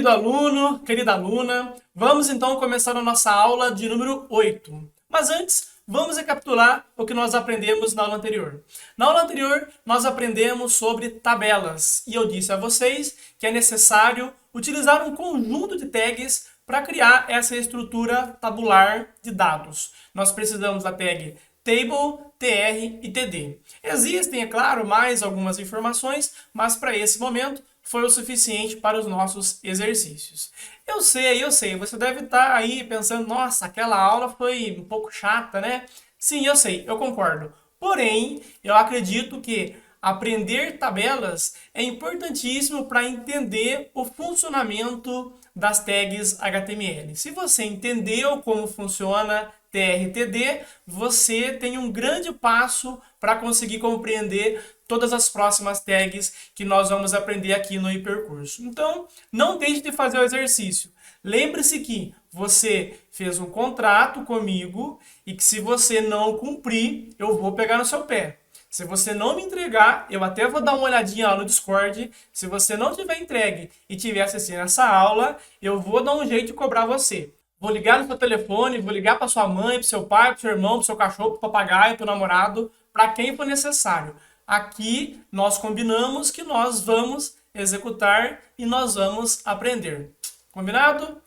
querido aluno, querida aluna, vamos então começar a nossa aula de número 8. Mas antes, vamos recapitular o que nós aprendemos na aula anterior. Na aula anterior, nós aprendemos sobre tabelas e eu disse a vocês que é necessário utilizar um conjunto de tags para criar essa estrutura tabular de dados. Nós precisamos da tag Table, TR e TD. Existem, é claro, mais algumas informações, mas para esse momento foi o suficiente para os nossos exercícios. Eu sei, você deve estar aí pensando, nossa, aquela aula foi um pouco chata, né? Sim, eu sei, eu concordo. Porém, eu acredito que aprender tabelas é importantíssimo para entender o funcionamento das tags HTML. Se você entendeu como funciona TRTD, você tem um grande passo para conseguir compreender todas as próximas tags que nós vamos aprender aqui no hipercurso. Então, não deixe de fazer o exercício. Lembre-se que você fez um contrato comigo e que se você não cumprir, eu vou pegar no seu pé. Se você não me entregar, eu até vou dar uma olhadinha lá no Discord. Se você não tiver entregue e tiver assistindo essa aula, eu vou dar um jeito de cobrar você. Vou ligar no seu telefone, vou ligar para sua mãe, para seu pai, para seu irmão, para seu cachorro, para o papagaio, para o namorado, para quem for necessário. Aqui nós combinamos que nós vamos executar e nós vamos aprender. Combinado?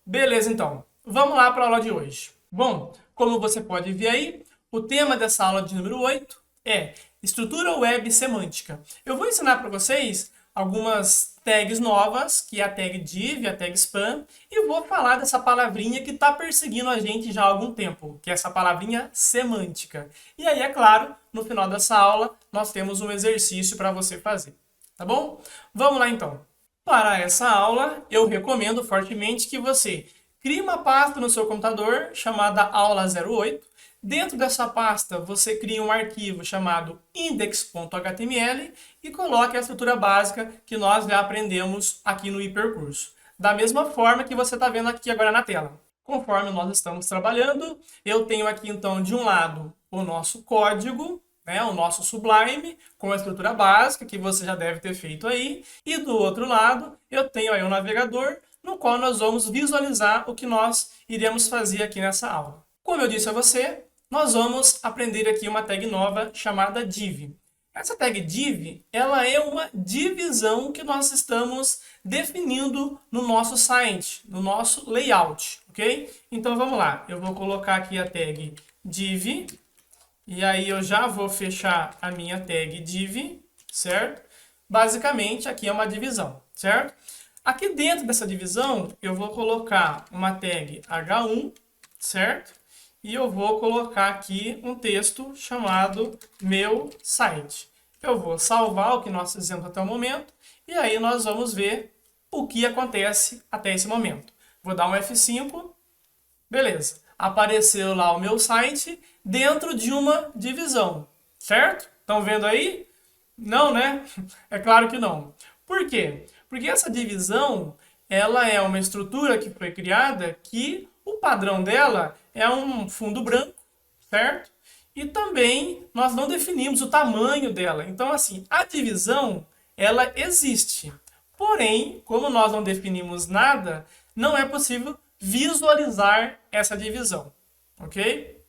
Beleza, então. Vamos lá para a aula de hoje. Bom, como você pode ver aí, o tema dessa aula de número 8 é estrutura web semântica. Eu vou ensinar para vocês algumas tags novas, que é a tag div, a tag span, e vou falar dessa palavrinha que está perseguindo a gente já há algum tempo, que é essa palavrinha semântica. E aí, é claro, no final dessa aula, nós temos um exercício para você fazer, tá bom? Vamos lá, então. Para essa aula, eu recomendo fortemente que você crie uma pasta no seu computador chamada aula 08. Dentro dessa pasta, você cria um arquivo chamado index.html e coloque a estrutura básica que nós já aprendemos aqui no hipercurso. Da mesma forma que você está vendo aqui agora na tela. Conforme nós estamos trabalhando, eu tenho aqui então de um lado o nosso código, né, o nosso Sublime, com a estrutura básica que você já deve ter feito aí. E do outro lado, eu tenho aí o navegador, no qual nós vamos visualizar o que nós iremos fazer aqui nessa aula. Como eu disse a você, nós vamos aprender aqui uma tag nova chamada div. Essa tag div, ela é uma divisão que nós estamos definindo no nosso site, no nosso layout, ok? Então vamos lá, eu vou colocar aqui a tag div, e aí eu já vou fechar a minha tag div, certo? Basicamente aqui é uma divisão, certo? Aqui dentro dessa divisão eu vou colocar uma tag h1, certo? E eu vou colocar aqui um texto chamado meu site. Eu vou salvar o que nós fizemos até o momento e aí nós vamos ver o que acontece até esse momento. Vou dar um F5, beleza. Apareceu lá o meu site dentro de uma divisão, certo? Estão vendo aí? Não, né? É claro que não. Por quê? Porque essa divisão, ela é uma estrutura que foi criada que o padrão dela é um fundo branco, certo? E também nós não definimos o tamanho dela. Então, assim, a divisão, ela existe. Porém, como nós não definimos nada, não é possível visualizar essa divisão, ok?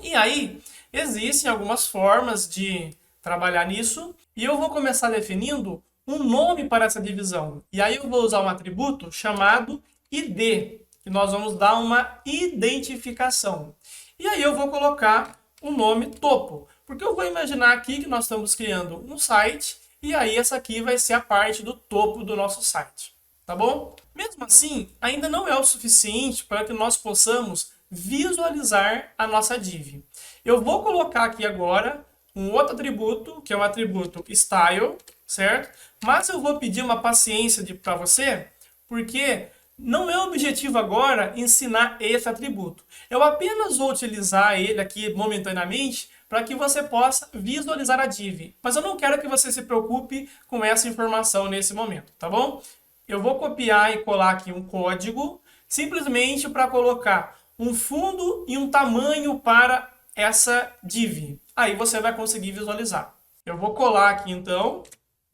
E aí, existem algumas formas de trabalhar nisso. E eu vou começar definindo um nome para essa divisão. E aí eu vou usar um atributo chamado ID, que nós vamos dar uma identificação. E aí eu vou colocar o nome topo, porque eu vou imaginar aqui que nós estamos criando um site, e aí essa aqui vai ser a parte do topo do nosso site, tá bom? Mesmo assim, ainda não é o suficiente para que nós possamos visualizar a nossa div. Eu vou colocar aqui agora um outro atributo, que é o atributo style, certo? Mas eu vou pedir uma paciência para você, porque não é o objetivo agora ensinar esse atributo. Eu apenas vou utilizar ele aqui momentaneamente para que você possa visualizar a div. Mas eu não quero que você se preocupe com essa informação nesse momento, tá bom? Eu vou copiar e colar aqui um código, simplesmente para colocar um fundo e um tamanho para essa div. Aí você vai conseguir visualizar. Eu vou colar aqui então,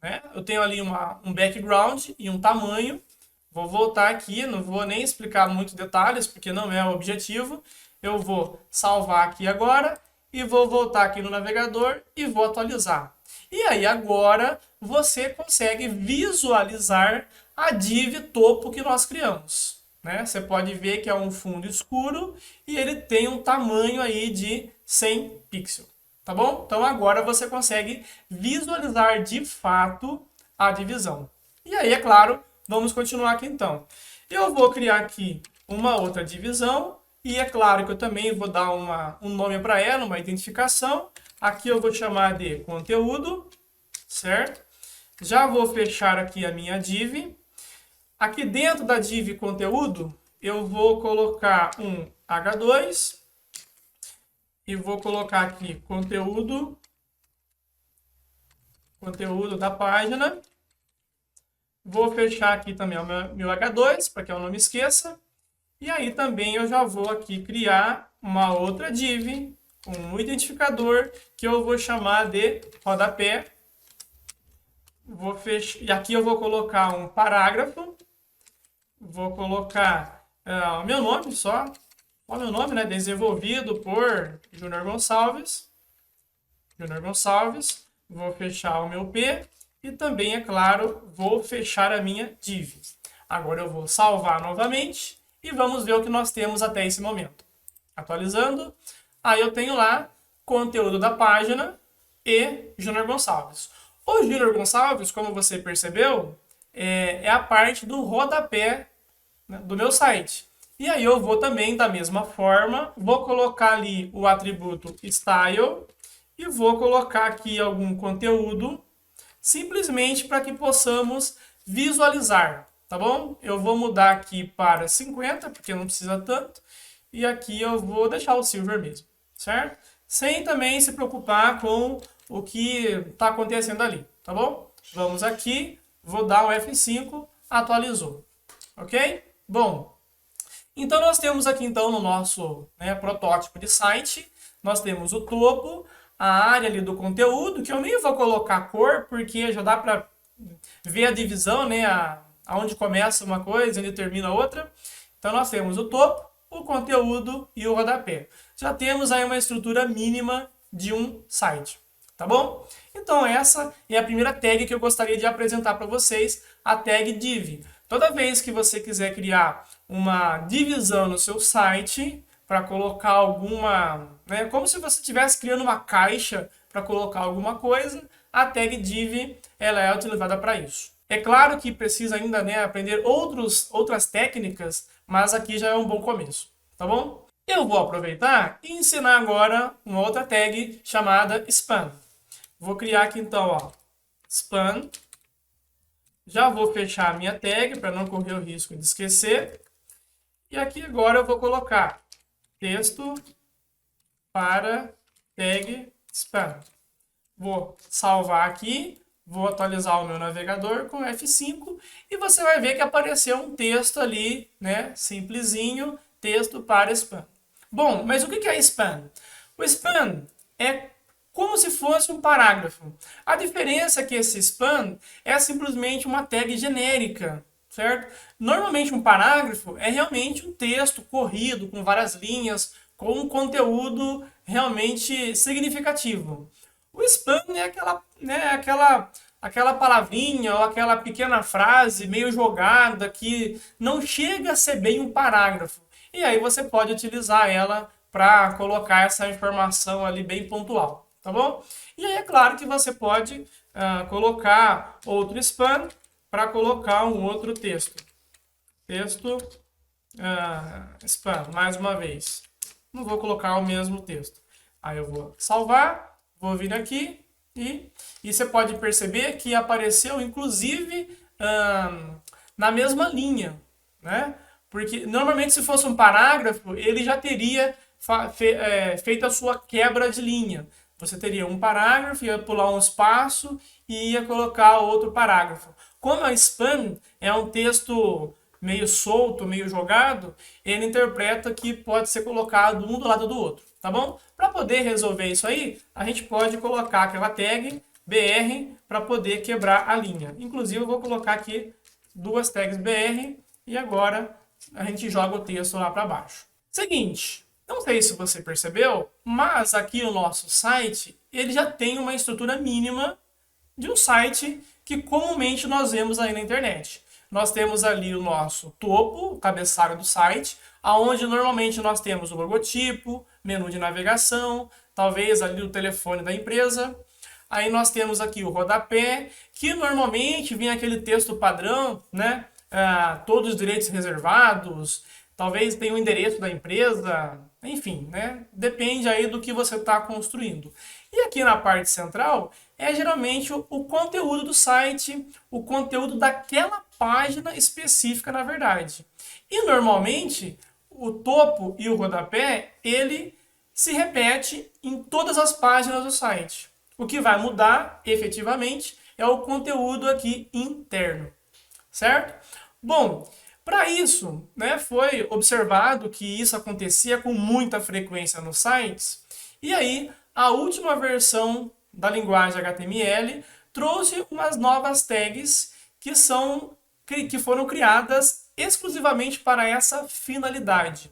né? Eu tenho ali um background e um tamanho. Vou voltar aqui, não vou nem explicar muitos detalhes, porque não é o objetivo. Eu vou salvar aqui agora e vou voltar aqui no navegador e vou atualizar. E aí agora você consegue visualizar a div topo que nós criamos, né? Você pode ver que é um fundo escuro e ele tem um tamanho aí de 100 pixels, tá bom? Então agora você consegue visualizar de fato a divisão. E aí, é claro, vamos continuar aqui então. Eu vou criar aqui uma outra divisão e é claro que eu também vou dar um nome para ela, uma identificação. Aqui eu vou chamar de conteúdo, certo? Já vou fechar aqui a minha div. Aqui dentro da div conteúdo, eu vou colocar um H2 e vou colocar aqui conteúdo da página. Vou fechar aqui também o meu H2, para que eu não me esqueça. E aí também eu já vou aqui criar uma outra div, um identificador, que eu vou chamar de rodapé. Vou fechar, e aqui eu vou colocar um parágrafo. Vou colocar o meu nome só. O meu nome, né? Desenvolvido por Júnior Gonçalves. Vou fechar o meu P. E também, é claro, vou fechar a minha div. Agora eu vou salvar novamente e vamos ver o que nós temos até esse momento. Atualizando, aí eu tenho lá conteúdo da página e Júnior Gonçalves. O Júnior Gonçalves, como você percebeu, é a parte do rodapé, né, do meu site. E aí eu vou também, da mesma forma, vou colocar ali o atributo style e vou colocar aqui algum conteúdo simplesmente para que possamos visualizar, tá bom? Eu vou mudar aqui para 50, porque não precisa tanto, e aqui eu vou deixar o silver mesmo, certo? Sem também se preocupar com o que está acontecendo ali, tá bom? Vamos aqui, vou dar um F5, atualizou, ok? Bom, então nós temos aqui então no nosso protótipo de site, nós temos o topo, a área ali do conteúdo, que eu nem vou colocar cor, porque já dá para ver a divisão, né? Aonde começa uma coisa e onde termina outra. Então nós temos o topo, o conteúdo e o rodapé. Já temos aí uma estrutura mínima de um site, tá bom? Então essa é a primeira tag que eu gostaria de apresentar para vocês, a tag div. Toda vez que você quiser criar uma divisão no seu site, para colocar alguma, né, como se você estivesse criando uma caixa para colocar alguma coisa, a tag div ela é utilizada para isso. É claro que precisa ainda, né, aprender outras técnicas, mas aqui já é um bom começo, tá bom? Eu vou aproveitar e ensinar agora uma outra tag chamada span. Vou criar aqui então, ó, span. Já vou fechar a minha tag para não correr o risco de esquecer. E aqui agora eu vou colocar texto para tag span. Vou salvar aqui, vou atualizar o meu navegador com F5 e você vai ver que apareceu um texto ali, né, simplesinho, texto para span. Bom, mas o que é span? O span é como se fosse um parágrafo. A diferença é que esse span é simplesmente uma tag genérica, certo? Normalmente um parágrafo é realmente um texto corrido, com várias linhas, com um conteúdo realmente significativo. O span é aquela palavrinha ou aquela pequena frase meio jogada que não chega a ser bem um parágrafo. E aí você pode utilizar ela para colocar essa informação ali bem pontual, tá bom? E aí é claro que você pode colocar outro span para colocar um outro texto. Texto span, mais uma vez. Não vou colocar o mesmo texto. Aí eu vou salvar, vou vir aqui e você pode perceber que apareceu inclusive na mesma linha, né? Porque normalmente se fosse um parágrafo, ele já teria feito a sua quebra de linha. Você teria um parágrafo, ia pular um espaço e ia colocar outro parágrafo. Como a span é um texto meio solto, meio jogado, ele interpreta que pode ser colocado um do lado do outro, tá bom? Para poder resolver isso aí, a gente pode colocar aquela tag BR para poder quebrar a linha. Inclusive, eu vou colocar aqui duas tags BR e agora a gente joga o texto lá para baixo. Seguinte, não sei se você percebeu, mas aqui o nosso site, ele já tem uma estrutura mínima de um site que comumente nós vemos aí na internet. Nós temos ali o nosso topo, o cabeçalho do site, aonde normalmente nós temos o logotipo, menu de navegação, talvez ali o telefone da empresa. Aí nós temos aqui o rodapé, que normalmente vem aquele texto padrão, né? Todos os direitos reservados, talvez tenha o endereço da empresa, enfim, né? Depende aí do que você está construindo. E aqui na parte central é geralmente o conteúdo do site, o conteúdo daquela página específica, na verdade. E normalmente o topo e o rodapé, ele se repete em todas as páginas do site. O que vai mudar, efetivamente, é o conteúdo aqui interno, certo? Bom, para isso, né, foi observado que isso acontecia com muita frequência nos sites, e aí a última versão da linguagem HTML trouxe umas novas tags que foram criadas exclusivamente para essa finalidade.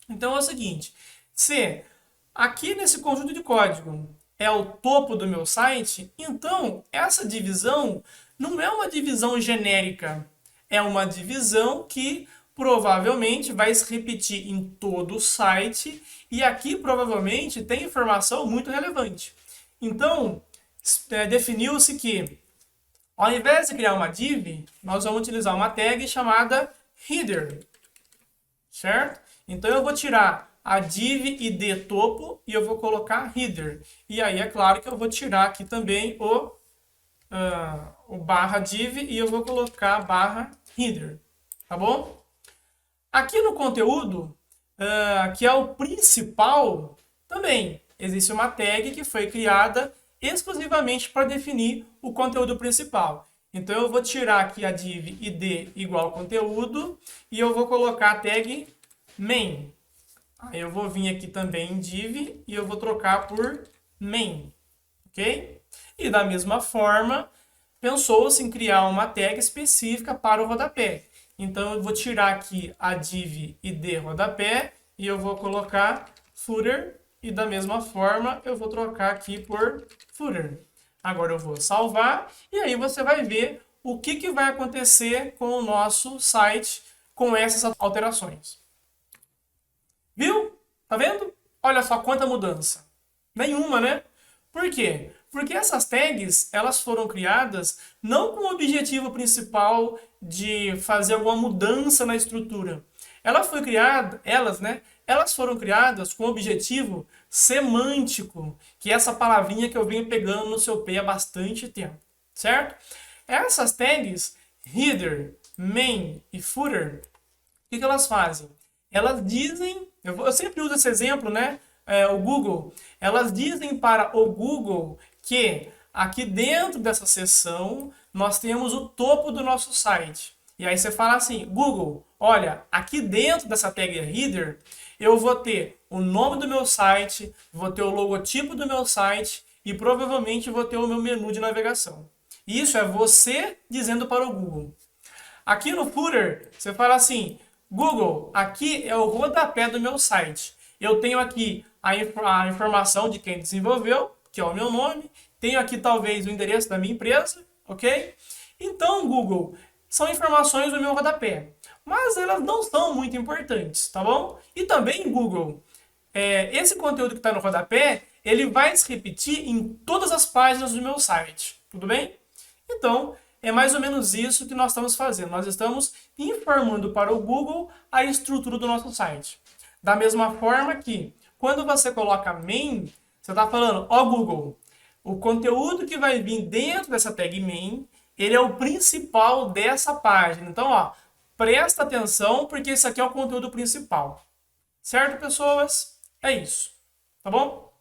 Então é o seguinte, se aqui nesse conjunto de código é o topo do meu site, então essa divisão não é uma divisão genérica, é uma divisão que provavelmente vai se repetir em todo o site e aqui provavelmente tem informação muito relevante. Então, definiu-se que ao invés de criar uma div, nós vamos utilizar uma tag chamada header, certo? Então eu vou tirar a div id topo e eu vou colocar header. E aí é claro que eu vou tirar aqui também o barra div e eu vou colocar barra header, tá bom? Aqui no conteúdo, que é o principal, também existe uma tag que foi criada exclusivamente para definir o conteúdo principal. Então eu vou tirar aqui a div id igual conteúdo e eu vou colocar a tag main. Aí eu vou vir aqui também em div e eu vou trocar por main, ok? E da mesma forma, pensou-se em criar uma tag específica para o rodapé. Então eu vou tirar aqui a div id rodapé e eu vou colocar footer e da mesma forma eu vou trocar aqui por footer. Agora eu vou salvar e aí você vai ver o que vai acontecer com o nosso site com essas alterações. Viu? Tá vendo? Olha só quanta mudança. Nenhuma, né? Por quê? Porque essas tags, elas foram criadas não com o objetivo principal de fazer alguma mudança na estrutura. Elas foram criadas com o objetivo semântico, que é essa palavrinha que eu venho pegando no seu pé há bastante tempo, certo? Essas tags, header, main e footer, o que elas fazem? Elas dizem, eu sempre uso esse exemplo, né? O Google, elas dizem para o Google que aqui dentro dessa seção nós temos o topo do nosso site. E aí você fala assim, Google, olha, aqui dentro dessa tag header eu vou ter o nome do meu site, vou ter o logotipo do meu site e provavelmente vou ter o meu menu de navegação. Isso é você dizendo para o Google. Aqui no footer, você fala assim, Google, aqui é o rodapé do meu site. Eu tenho aqui a informação de quem desenvolveu, que é o meu nome. Tenho aqui talvez o endereço da minha empresa, ok? Então, Google, são informações do meu rodapé. Mas elas não são muito importantes, tá bom? E também, Google, esse conteúdo que está no rodapé, ele vai se repetir em todas as páginas do meu site, tudo bem? Então, é mais ou menos isso que nós estamos fazendo. Nós estamos informando para o Google a estrutura do nosso site. Da mesma forma que, quando você coloca main, você está falando, ó Google, o conteúdo que vai vir dentro dessa tag main, ele é o principal dessa página. Então, ó, presta atenção, porque isso aqui é o conteúdo principal. Certo, pessoas? É isso. Tá bom?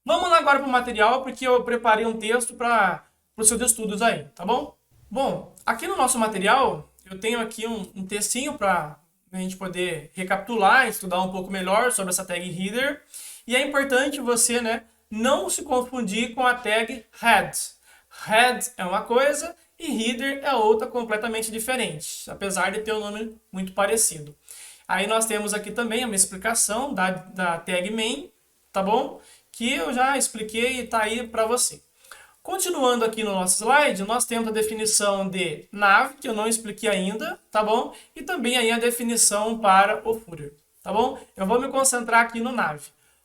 Vamos lá agora para o material, porque eu preparei um texto para os seus estudos aí, tá bom? Bom, aqui no nosso material, eu tenho aqui um textinho para a gente poder recapitular, estudar um pouco melhor sobre essa tag header. E é importante você, né, não se confundir com a tag head. Head é uma coisa e header é outra completamente diferente, apesar de ter um nome muito parecido. Aí nós temos aqui também uma explicação da tag main, tá bom? Que eu já expliquei e está aí para você. Continuando aqui no nosso slide, nós temos a definição de nav, que eu não expliquei ainda, tá bom? E também aí a definição para o footer, tá bom? Eu vou me concentrar aqui no nav.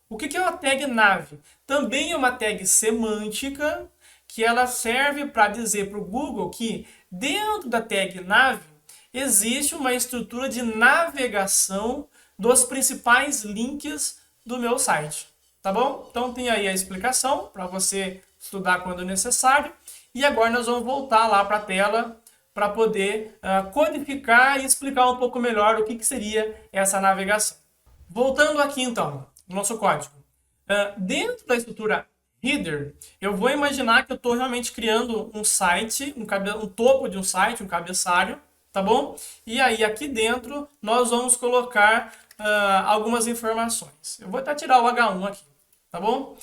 O que é uma tag nav? Também é uma tag semântica, que ela serve para dizer para o Google que dentro da tag nav existe uma estrutura de navegação dos principais links do meu site, tá bom? Então tem aí a explicação para você estudar quando necessário. E agora nós vamos voltar lá para a tela para poder codificar e explicar um pouco melhor o que seria essa navegação. Voltando aqui então, no nosso código. Dentro da estrutura header, eu vou imaginar que eu estou realmente criando um site, um topo de um site, um cabeçalho, tá bom? E aí aqui dentro nós vamos colocar algumas informações. Eu vou até tirar o H1 aqui, tá bom?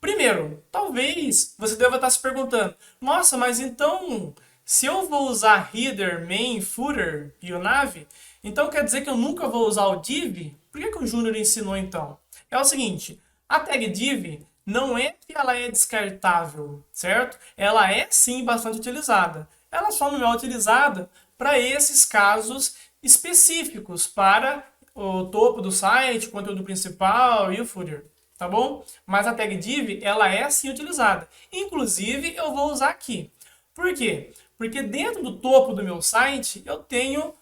Primeiro, talvez você deva estar se perguntando, nossa, mas então, se eu vou usar header, main, footer e o nav, então quer dizer que eu nunca vou usar o div? Por que o Júnior ensinou então? É o seguinte, a tag div não é que ela é descartável, certo? Ela é sim bastante utilizada. Ela só não é utilizada para esses casos específicos, para o topo do site, o conteúdo principal e o footer. Tá bom? Mas a tag div, ela é sim utilizada. Inclusive, eu vou usar aqui. Por quê? Porque dentro do topo do meu site, eu tenho,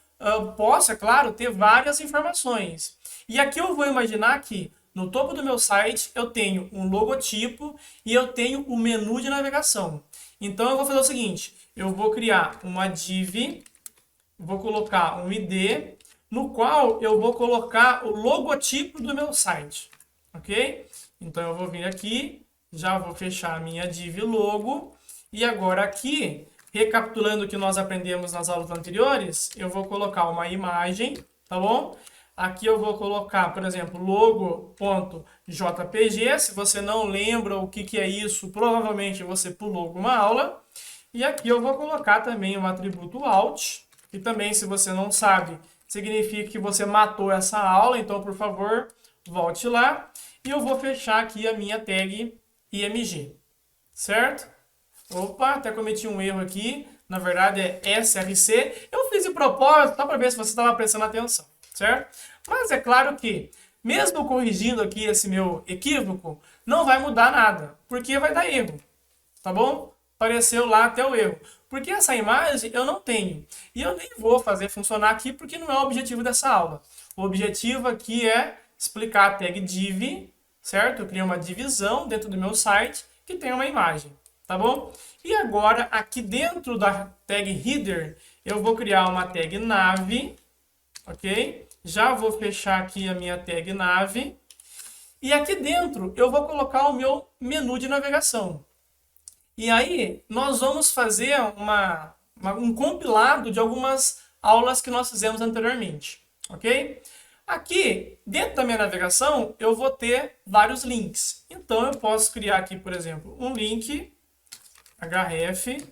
posso, é claro, ter várias informações. E aqui eu vou imaginar que no topo do meu site, eu tenho um logotipo e eu tenho um menu de navegação. Então, eu vou fazer o seguinte, eu vou criar uma div, vou colocar um ID, no qual eu vou colocar o logotipo do meu site. Ok? Então eu vou vir aqui, já vou fechar a minha div logo, e agora aqui, recapitulando o que nós aprendemos nas aulas anteriores, eu vou colocar uma imagem, tá bom? Aqui eu vou colocar, por exemplo, logo.jpg, se você não lembra o que é isso, provavelmente você pulou alguma aula. E aqui eu vou colocar também um atributo alt, que também, se você não sabe, significa que você matou essa aula, então, por favor, volte lá. E eu vou fechar aqui a minha tag img, certo? Opa, até cometi um erro aqui, na verdade é src. Eu fiz de propósito, só para ver se você estava prestando atenção, certo? Mas é claro que, mesmo corrigindo aqui esse meu equívoco, não vai mudar nada, porque vai dar erro, tá bom? Apareceu lá até o erro. Porque essa imagem eu não tenho. E eu nem vou fazer funcionar aqui, porque não é o objetivo dessa aula. O objetivo aqui é explicar a tag div, certo? Eu criei uma divisão dentro do meu site que tem uma imagem, tá bom? E agora, aqui dentro da tag header, eu vou criar uma tag nav, ok? Já vou fechar aqui a minha tag nav. E aqui dentro, eu vou colocar o meu menu de navegação. E aí, nós vamos fazer um compilado de algumas aulas que nós fizemos anteriormente, ok? Aqui, dentro da minha navegação, eu vou ter vários links. Então, eu posso criar aqui, por exemplo, um link, href,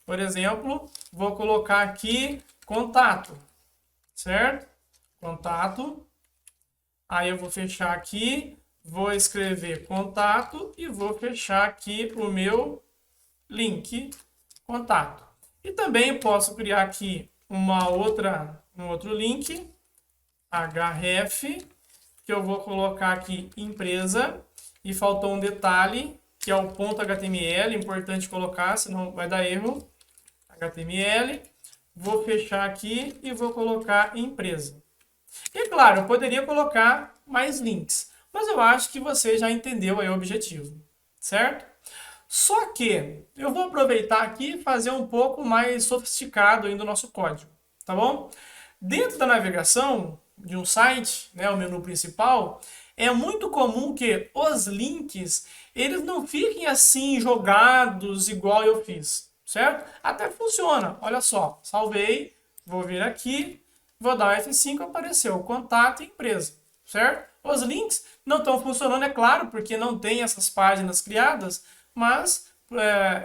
por exemplo, vou colocar aqui contato, certo? Contato. Aí eu vou fechar aqui, vou escrever contato e vou fechar aqui o meu link contato. E também posso criar aqui um outro link, href, que eu vou colocar aqui empresa, e faltou um detalhe, que é o ponto .html, importante colocar, senão vai dar erro, html, vou fechar aqui e vou colocar empresa. E claro, eu poderia colocar mais links, mas eu acho que você já entendeu aí o objetivo, certo? Só que eu vou aproveitar aqui e fazer um pouco mais sofisticado ainda o nosso código, tá bom? Dentro da navegação de um site, né, o menu principal, é muito comum que os links, eles não fiquem assim jogados igual eu fiz, certo? Até funciona, olha só, salvei, vou vir aqui, vou dar F5, apareceu contato e empresa, certo? Os links não estão funcionando, é claro, porque não tem essas páginas criadas, mas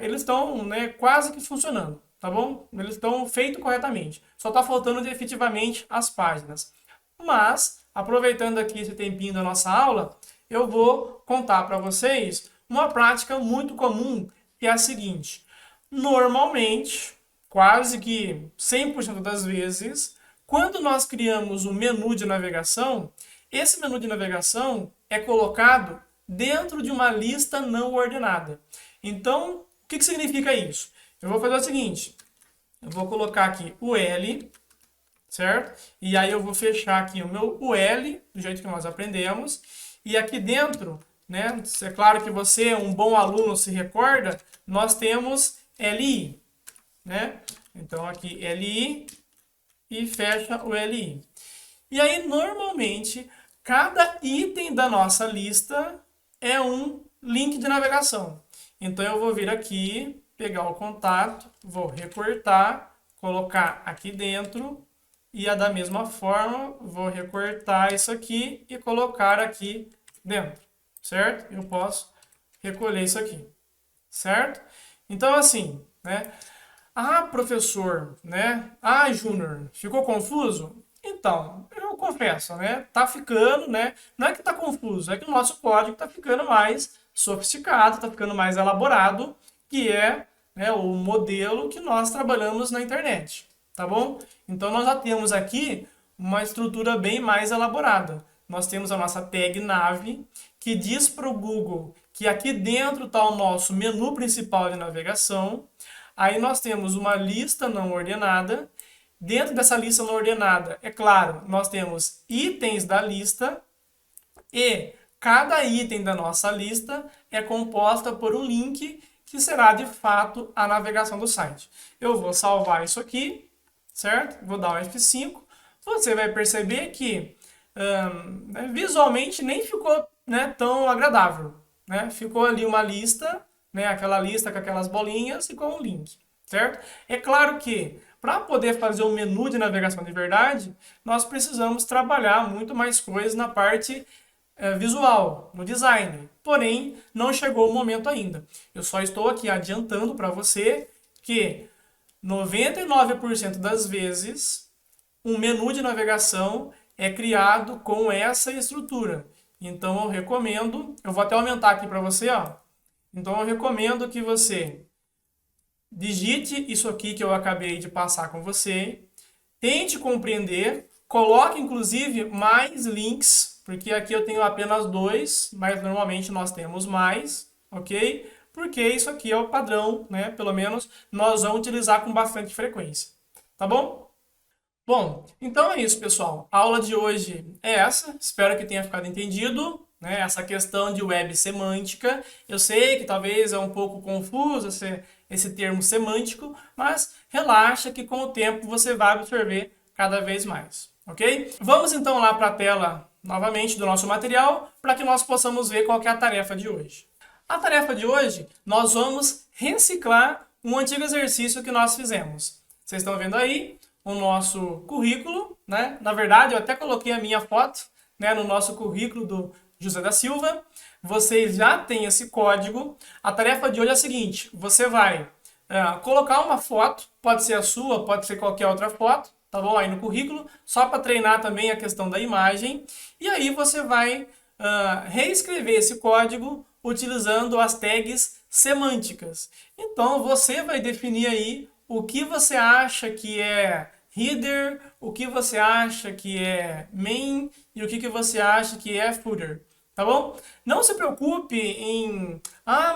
eles estão, né, quase que funcionando, tá bom? Eles estão feitos corretamente. Só está faltando efetivamente as páginas. Mas, aproveitando aqui esse tempinho da nossa aula, eu vou contar para vocês uma prática muito comum, que é a seguinte. Normalmente, quase que 100% das vezes, quando nós criamos um menu de navegação, esse menu de navegação é colocado dentro de uma lista não ordenada. Então, o que significa isso? Eu vou fazer o seguinte, eu vou colocar aqui o L, certo? E aí eu vou fechar aqui o meu UL, do jeito que nós aprendemos, e aqui dentro, né, é claro que você, um bom aluno, se recorda, nós temos LI, né? Então aqui LI e fecha o LI. E aí, normalmente, cada item da nossa lista é um link de navegação. Então, eu vou vir aqui, pegar o contato, vou recortar, colocar aqui dentro, e da mesma forma, vou recortar isso aqui e colocar aqui dentro, certo? Eu posso recolher isso aqui, certo? Então, assim, né? Ah, professor, né? Ah, Júnior, ficou confuso? Então, eu confesso, né? Tá ficando, né? Não é que tá confuso, é que o nosso código tá ficando mais sofisticado, tá ficando mais elaborado, que é, né, o modelo que nós trabalhamos na internet, tá bom? Então, nós já temos aqui uma estrutura bem mais elaborada. Nós temos a nossa tag nav, que diz para o Google que aqui dentro está o nosso menu principal de navegação. Aí nós temos uma lista não ordenada. Dentro dessa lista não ordenada, é claro, nós temos itens da lista e cada item da nossa lista é composta por um link que será de fato a navegação do site. Eu vou salvar isso aqui, certo? Vou dar um F5. Você vai perceber que visualmente nem ficou, né, tão agradável, né? Ficou ali uma lista, né, aquela lista com aquelas bolinhas e com um link, certo? É claro que para poder fazer um menu de navegação de verdade, nós precisamos trabalhar muito mais coisas na parte visual, no design. Porém, não chegou o momento ainda. Eu só estou aqui adiantando para você que 99% das vezes um menu de navegação é criado com essa estrutura. Então eu recomendo, eu vou até aumentar aqui para você, ó. Então eu recomendo que você digite isso aqui que eu acabei de passar com você, tente compreender, coloque inclusive mais links, porque aqui eu tenho apenas 2, mas normalmente nós temos mais, ok? Porque isso aqui é o padrão, né? Pelo menos nós vamos utilizar com bastante frequência, tá bom? Bom, então é isso, pessoal. A aula de hoje é essa. Espero que tenha ficado entendido, né? Essa questão de web semântica. Eu sei que talvez é um pouco confuso esse termo semântico, mas relaxa que com o tempo você vai absorver cada vez mais, ok? Vamos então lá para a tela novamente do nosso material para que nós possamos ver qual que é a tarefa de hoje. A tarefa de hoje, nós vamos reciclar um antigo exercício que nós fizemos. Vocês estão vendo aí o nosso currículo, né? Na verdade, eu até coloquei a minha foto, né, no nosso currículo do José da Silva. Vocês já têm esse código. A tarefa de hoje é a seguinte: você vai colocar uma foto, pode ser a sua, pode ser qualquer outra foto, tá bom? Aí no currículo, só para treinar também a questão da imagem. E aí você vai reescrever esse código utilizando as tags semânticas. Então você vai definir aí o que você acha que é header, o que você acha que é main e o que você acha que é footer, tá bom? Não se preocupe em,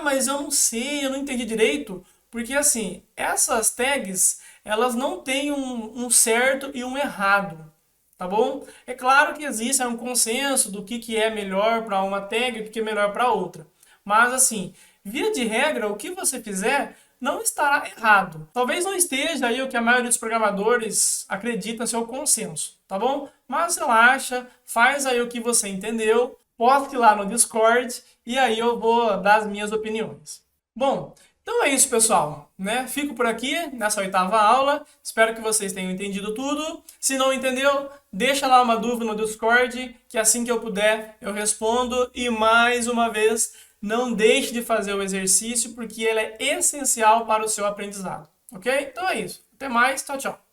mas eu não sei, eu não entendi direito, porque assim, essas tags, elas não têm um certo e um errado, tá bom? É claro que existe um consenso do que é melhor para uma tag e o que é melhor para outra, mas assim, via de regra, o que você fizer não estará errado. Talvez não esteja aí o que a maioria dos programadores acredita ser o consenso, tá bom? Mas relaxa, faz aí o que você entendeu, poste lá no Discord e aí eu vou dar as minhas opiniões. Bom, então é isso, pessoal, né? Fico por aqui nessa 8ª aula. Espero que vocês tenham entendido tudo. Se não entendeu, deixa lá uma dúvida no Discord, que assim que eu puder eu respondo. E mais uma vez, não deixe de fazer o exercício, porque ele é essencial para o seu aprendizado. Ok? Então é isso. Até mais. Tchau, tchau.